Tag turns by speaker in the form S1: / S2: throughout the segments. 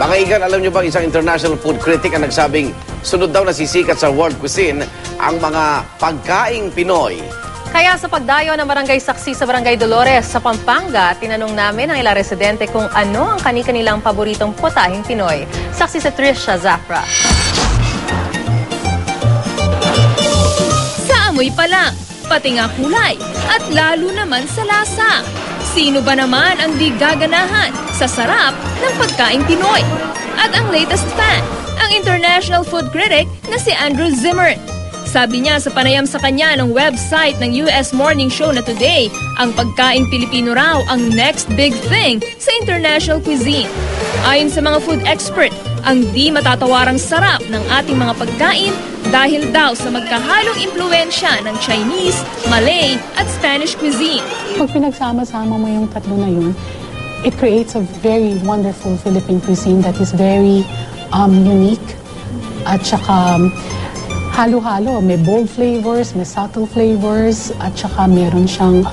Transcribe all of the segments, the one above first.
S1: Mga igan, alam nyo ba isang international food critic ang nagsabing sunod daw na sisikat sa world cuisine ang mga pagkaing Pinoy.
S2: Kaya sa pagdayo ng barangay saksi sa Barangay Dolores sa Pampanga, tinanong namin ang ilang residente kung ano ang kani-kanilang paboritong putahing Pinoy. Saksi sa Trisha Zafra.
S3: Sa amoy pa lang, pati nga kulay, at lalo naman sa lasa. Sino ba naman ang di gaganahan sa sarap ng pagkaing Pinoy? At ang latest fan, ang international food critic na si Andrew Zimmern. Sabi niya sa panayam sa kanya ng website ng US morning show na Today, ang pagkaing Pilipino raw ang next big thing sa international cuisine. Ayon sa mga food expert, ang di matatawarang sarap ng ating mga pagkain dahil daw sa magkahalong impluensya ng Chinese, Malay at Spanish cuisine.
S4: Pag pinagsama-sama mo yung tatlo na yun, it creates a very wonderful Philippine cuisine that is very unique at saka halo-halo. May bold flavors, may subtle flavors, at saka meron siyang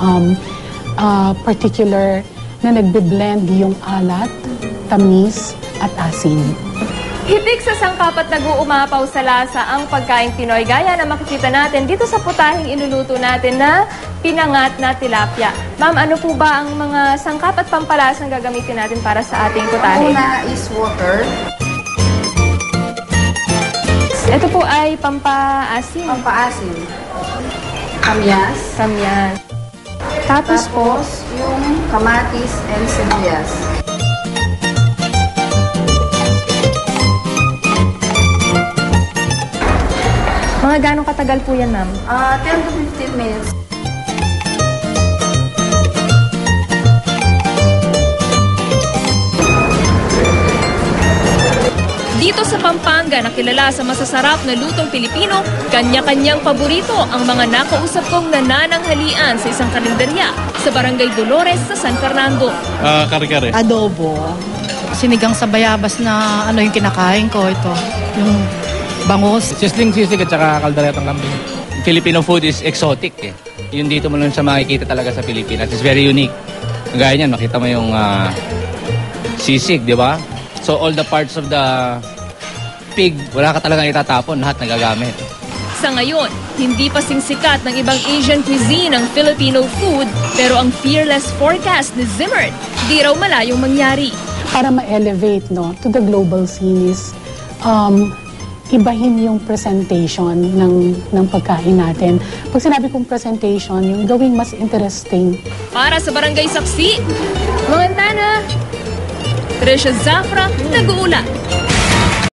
S4: particular na nagbe-blend yung alat, tamis, at asin.
S3: Hitik sa sangkap at nag-uumapaw sa lasa ang pagkaing Pinoy gaya na makikita natin dito sa putahing inuluto natin na pinangat na tilapia. Ma'am, ano po ba ang mga sangkap at pampalasang gagamitin natin para sa ating putahe?
S5: Una is water.
S3: Ito po ay pampaasim.
S5: Pampaasim. Kamyas.
S3: Kamyas. Tapos po,
S5: yung kamatis and sibuyas.
S3: mga ganong katagal po yan, ma'am?
S5: 10 to 15 minutes.
S3: Dito sa Pampanga, nakilala sa masasarap na lutong Pilipino, kanya-kanyang paborito ang mga nakausap kong nanananghalian sa isang karinderya sa Barangay Dolores sa San Fernando.
S6: Kare-kare.
S7: Adobo. Sinigang sa bayabas na ano yung kinakain ko ito. Yung bangus.
S6: Sisling sisig at saka kalderetang kambing. Filipino food is exotic eh. Yun dito mo lang siya makikita talaga sa Pilipinas. It's very unique. Gaya niyan, makita mo yung sisig, di ba? So all the parts of the pig, wala ka talagang itatapon, lahat nagagamit.
S3: Sa ngayon, hindi pa sikat ng ibang Asian cuisine ang Filipino food, pero ang fearless forecast ni Zimmern, di raw malayong mangyari.
S4: Para ma-elevate to the global scene is ibahin yung presentation ng pagkain natin. Pag sinabi kong presentation, yung gawing mas interesting.
S3: Para sa Barangay Saksi, Mangantana, Trisha Zafra, nag-uulat.